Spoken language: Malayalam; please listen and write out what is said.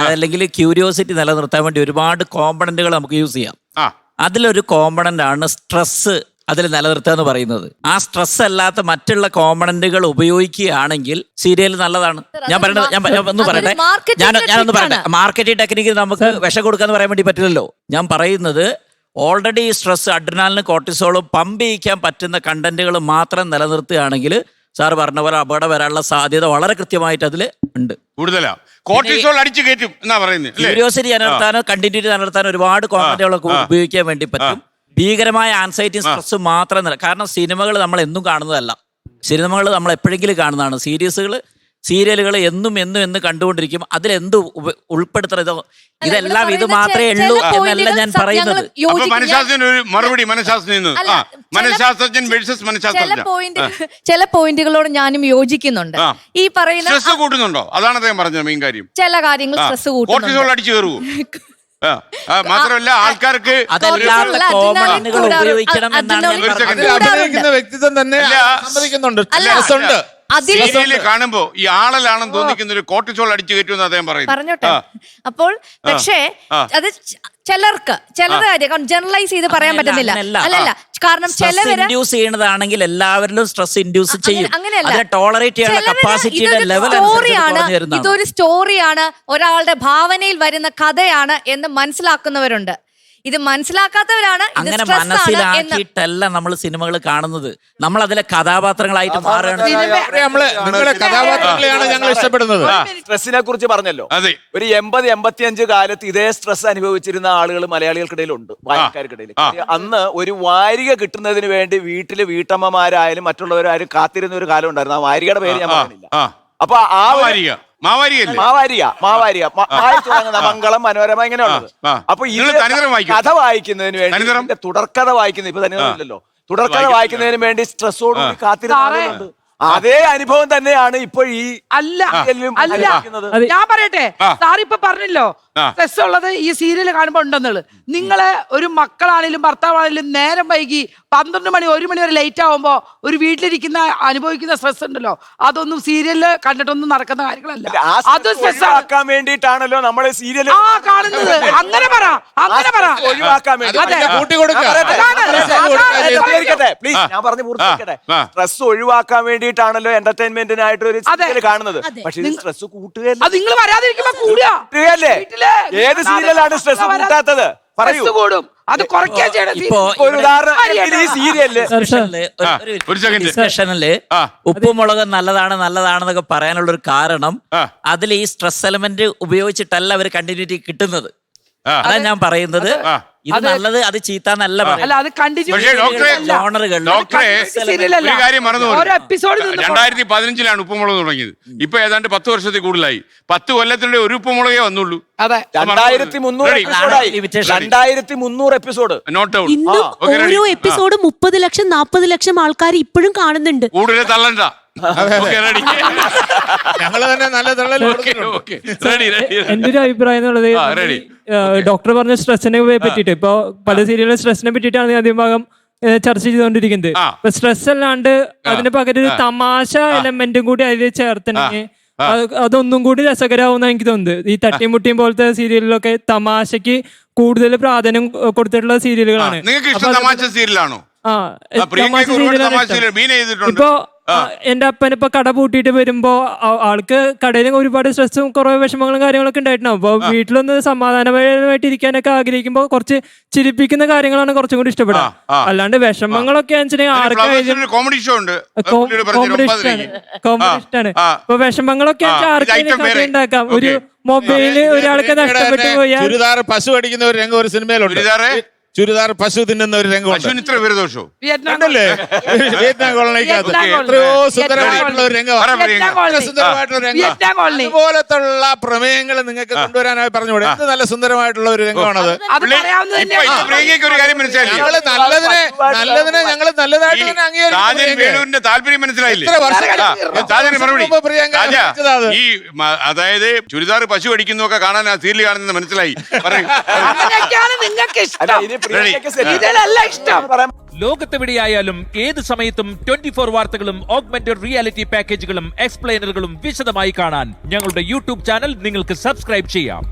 അതല്ലെങ്കിൽ ക്യൂരിയോസിറ്റി നിലനിർത്താൻ വേണ്ടി ഒരുപാട് കോമ്പണന്റുകൾ നമുക്ക് യൂസ് ചെയ്യാം. അതിലൊരു കോമ്പണന്റ് ആണ് സ്ട്രെസ് അതിൽ നിലനിർത്തുക എന്ന് പറയുന്നത്. ആ സ്ട്രെസ് അല്ലാത്ത മറ്റുള്ള കോമ്പണന്റുകൾ ഉപയോഗിക്കുകയാണെങ്കിൽ സീരിയൽ നല്ലതാണ്. ഞാൻ പറയുന്നത് ഒന്ന് പറയട്ടെ, ഞാനൊന്ന് പറയട്ടെ. മാർക്കറ്റിംഗ് ടെക്നിക്ക് നമുക്ക് വിഷം കൊടുക്കാന്ന് പറയാൻ വേണ്ടി പറ്റില്ലല്ലോ. ഞാൻ പറയുന്നത് ഓൾറെഡി സ്ട്രെസ്, അഡ്രിനാലിനും കോർട്ടിസോളും പമ്പ് ചെയ്യിക്കാൻ പറ്റുന്ന കണ്ടന്റുകൾ മാത്രം നിലനിർത്തുകയാണെങ്കിൽ സാറ് പറഞ്ഞ പോലെ അപകടം വരാനുള്ള സാധ്യത വളരെ കൃത്യമായിട്ട് അതിൽ ഉണ്ട്. കൂടുതലാണ്. കോർട്ടിസോൾ അടിച്ചു കയറ്റും എന്നാ പറയുന്നത്. ക്യൂരിയോസിറ്റി നിലനിർത്താനോ കണ്ടിന്യൂറ്റി നിലനിർത്താനോ ഒരുപാട് കോമ്പണന്റുകളൊക്കെ ഉപയോഗിക്കാൻ വേണ്ടി പറ്റും. ഭീകരമായ ആൻസൈറ്റി സ്ട്രെസ് മാത്രം കാരണം സിനിമകൾ നമ്മൾ എന്നും കാണുന്നതല്ല. സിനിമകൾ നമ്മൾ എപ്പോഴെങ്കിലും കാണുന്നതാണ്. സീരിയലുകൾ എന്നും കണ്ടുകൊണ്ടിരിക്കും. അതിലെന്ത് ഉൾപ്പെടുത്തണതോ ഇതെല്ലാം ഇത് മാത്രമേ ഉള്ളൂ എന്നല്ല ഞാൻ പറയുന്നത്. ചില പോയിന്റുകളോട് ഞാനും യോജിക്കുന്നുണ്ട്. ഈ പറയുന്ന കൂട്ടുന്നുണ്ടോ? അതാണ് അദ്ദേഹം പറഞ്ഞത് മെയിൻ കാര്യം. ചില കാര്യങ്ങൾ സ്ട്രെസ് കൂട്ടുന്നുണ്ട്. അടിച്ചു കയറുവോ? മാത്രമല്ല ആൾക്കാർക്ക് അഭിനയിക്കുന്ന വ്യക്തിത്വം തന്നെ സമ്മതിക്കുന്നുണ്ട്. കാണുമ്പോ ഈ ആളലാണെന്ന് തോന്നിക്കുന്ന ഒരു കോർട്ടിസോൾ അടിച്ചു കയറ്റുമെന്ന് അദ്ദേഹം പറഞ്ഞോട്ടെ. അപ്പോൾ പക്ഷേ അത് ചിലർക്ക് ജനറലൈസ് ചെയ്ത് പറയാൻ പറ്റുന്നില്ല. അല്ലല്ല, കാരണം ഇൻഡ്യൂസ് ചെയ്യണതാണെങ്കിൽ എല്ലാവരിലും സ്ട്രെസ് ഇൻഡ്യൂസ് ചെയ്യും. ടോളറേറ്റ് ചെയ്യാനുള്ള കപ്പാസിറ്റിയുടെ ലെവൽ ഇതൊരു സ്റ്റോറിയാണ്, ഒരാളുടെ ഭാവനയിൽ വരുന്ന കഥയാണ് എന്ന് മനസ്സിലാക്കുന്നവരുണ്ട്. ഇത് മനസ്സിലാക്കാത്തവരാണ്. അങ്ങനെ മനസ്സിലാക്കിയിട്ടല്ല നമ്മൾ സിനിമകൾ കാണുന്നത്. നമ്മൾ അതിലെ കഥാപാത്രങ്ങളായിട്ട് മാറുകയാണ്. സ്ട്രെസ്സിനെ കുറിച്ച് പറഞ്ഞല്ലോ. ഒരു 80-85 കാലത്ത് ഇതേ സ്ട്രെസ് അനുഭവിച്ചിരുന്ന ആളുകൾ മലയാളികൾക്കിടയിലുണ്ട്, വായനക്കാർക്കിടയിൽ. അന്ന് ഒരു വാരിക കിട്ടുന്നതിന് വേണ്ടി വീട്ടില് വീട്ടമ്മമാരായാലും മറ്റുള്ളവരായാലും കാത്തിരുന്ന ഒരു കാലം ഉണ്ടായിരുന്നു. ആ വാരികയുടെ പേര് ഞാൻ പറഞ്ഞില്ല. അപ്പൊ ആ മാവാരിക മംഗളം, മനോരമ ഇങ്ങനെയുള്ളത്. അപ്പൊ ഇത് കഥ വായിക്കുന്നതിന് വേണ്ടി, തുടർക്കഥ വായിക്കുന്നത് ഇപ്പൊ തന്നെ ഇല്ലല്ലോ, തുടർക്കഥ വായിക്കുന്നതിന് വേണ്ടി സ്ട്രെസ്സോടുകൂടി കാത്തിരുന്നുണ്ട്. അതേ അനുഭവം തന്നെയാണ് ഇപ്പൊ ഈ ഞാൻ പറയട്ടെ. സാറിപ്പൊ പറഞ്ഞല്ലോ സ്ട്രെസ് ഉള്ളത് ഈ സീരിയൽ കാണുമ്പോ ഉണ്ടെന്നുള്ളത്. നിങ്ങള് ഒരു മക്കളാണെങ്കിലും ഭർത്താവാണെങ്കിലും നേരം വൈകി 12 മണി 1 മണി വരെ ലേറ്റ് ആവുമ്പോ ഒരു വീട്ടിലിരിക്കുന്ന അനുഭവിക്കുന്ന സ്ട്രെസ് ഉണ്ടല്ലോ, അതൊന്നും സീരിയലില് കണ്ടിട്ടൊന്നും നടക്കുന്ന കാര്യങ്ങളല്ല. അത് സ്ട്രെസ് ആക്കാൻ വേണ്ടിയിട്ടാണല്ലോ നമ്മള് സീരിയൽ കാണുന്നത്. അങ്ങനെ പറ ഒഴിവാക്കാൻ വേണ്ടി ഞാൻ പറഞ്ഞു പൂർത്തിയാക്കട്ടെ. സ്ട്രെസ് ഒഴിവാക്കാൻ വേണ്ടിയിട്ടാണല്ലോ എന്റർടൈൻമെന്റിനായിട്ട് ഒരു സീരിയൽ കാണുന്നത്. പക്ഷെ ഇത് സ്ട്രെസ് കൂട്ടുകയല്ലേ. നിങ്ങൾ വരാതിരിക്കുമ്പോ കൂടുകയല്ലേ. ഏത് സീരിയലാണ് സ്ട്രെസ് കൂട്ടാത്തത്? പറയൂ. അത് കുറയ്ക്കാൻ ഡിസ്കഷനില് ഉപ്പുമുളക് നല്ലതാണെന്നൊക്കെ പറയാനുള്ള ഒരു കാരണം അതിൽ ഈ സ്ട്രെസ് എലമെന്റ് ഉപയോഗിച്ചിട്ടല്ല അവർ കണ്ടിന്യൂറ്റി കിട്ടുന്നത്. അതാ ഞാൻ പറയുന്നത്. ഇത് നല്ലത്, അത് ചീത്ത എന്നല്ല പറയുന്നത്. 2015 ഉപ്പുമുളക് തുടങ്ങിയത്. ഇപ്പൊ ഏതാണ്ട് 10 വർഷത്തിൽ കൂടുതലായി. 10 കൊല്ലത്തിന്റെ ഒരു ഉപ്പുമുളകേ വന്നുള്ളൂ. 2300 എപ്പിസോഡ്. ഓരോ എപ്പിസോഡ് 30 ലക്ഷം 40 ലക്ഷം ആൾക്കാർ ഇപ്പോഴും കാണുന്നുണ്ട്. കൂടുതൽ തള്ളണ്ട. ഞങ്ങള് തന്നെ നല്ല എന്റെ ഒരു അഭിപ്രായം എന്നുള്ളത്, ഡോക്ടർ പറഞ്ഞ സ്ട്രെസ്സിനെ പറ്റിയിട്ട് ഇപ്പൊ പല സീരിയലും സ്ട്രെസ്സിനെ പറ്റിയിട്ടാണ് ആദ്യം ഭാഗം ചർച്ച ചെയ്തുകൊണ്ടിരിക്കുന്നത്. ഇപ്പൊ സ്ട്രെസ് അല്ലാണ്ട് അതിന് പകരം ഒരു തമാശ എലമെന്റും കൂടി അതിൽ ചേർത്തിണെങ്കിൽ അതൊന്നും കൂടി രസകരമാവുന്ന എനിക്ക് തോന്നുന്നത്. ഈ തട്ടിമുട്ടിയും പോലത്തെ സീരിയലിലൊക്കെ തമാശക്ക് കൂടുതൽ പ്രാധാന്യം കൊടുത്തിട്ടുള്ള സീരിയലുകളാണ്. ഇപ്പൊ എന്റെ അപ്പനിപ്പോ കട പൂട്ടിയിട്ട് വരുമ്പോ ആൾക്ക് കടയിൽ ഒരുപാട് സ്ട്രെസ്സും കുറെ വിഷമങ്ങളും കാര്യങ്ങളൊക്കെ ഉണ്ടായിട്ടുണ്ടാവും. അപ്പൊ വീട്ടിലൊന്ന് സമാധാനപരമായിട്ട് ഇരിക്കാനൊക്കെ ആഗ്രഹിക്കുമ്പോ കുറച്ച് ചിരിപ്പിക്കുന്ന കാര്യങ്ങളാണ് കുറച്ചും കൂടി ഇഷ്ടപ്പെടുക. അല്ലാണ്ട് വിഷമങ്ങളൊക്കെ കോമഡി ഇഷ്ടമാണ്. ഇപ്പൊ വിഷമങ്ങളൊക്കെ ഉണ്ടാക്കാം. ഒരു മൊബൈല് ഒരാൾക്ക് നഷ്ടപ്പെട്ടു പോയാൽ ചുരിദാർ പശു അടിക്കുന്ന ഒരു രംഗം ഒരു സിനിമയിലുണ്ട്. ചുരിദാർ പശു തിന്നുന്ന ഒരു രംഗമുണ്ട്. വിയറ്റ്നാം കോളനിക്കകത്ത് എത്രയോ സുന്ദരമായിട്ടുള്ള ഒരു രംഗമാണ്. പ്രമേയങ്ങൾ നിങ്ങൾക്ക് കൊണ്ടുവരാനായി പറഞ്ഞുകൂടെ? എന്ത് നല്ല സുന്ദരമായിട്ടുള്ള ഒരു രംഗമാണത്. നല്ലതിനെ ഞങ്ങൾ നല്ലതായിട്ട് തന്നെ അതായത് ചുരിദാർ പശു അടിക്കുന്നൊക്കെ കാണാൻ ആ സീരിയൽ കാണുന്നത് മനസ്സിലായി. നിങ്ങൾക്ക് ഇഷ്ടം. ഇതിലല്ല ഇഷ്ടം. ലോകത്തെവിടെയായാലും ഏത് സമയത്തും 24 വാർത്തകളും ഓഗ്മെന്റഡ് റിയാലിറ്റി പാക്കേജുകളും എക്സ്പ്ലെയിനറുകളും വിശദമായി കാണാൻ ഞങ്ങളുടെ യൂട്യൂബ് ചാനൽ നിങ്ങൾക്ക് സബ്സ്ക്രൈബ് ചെയ്യാം.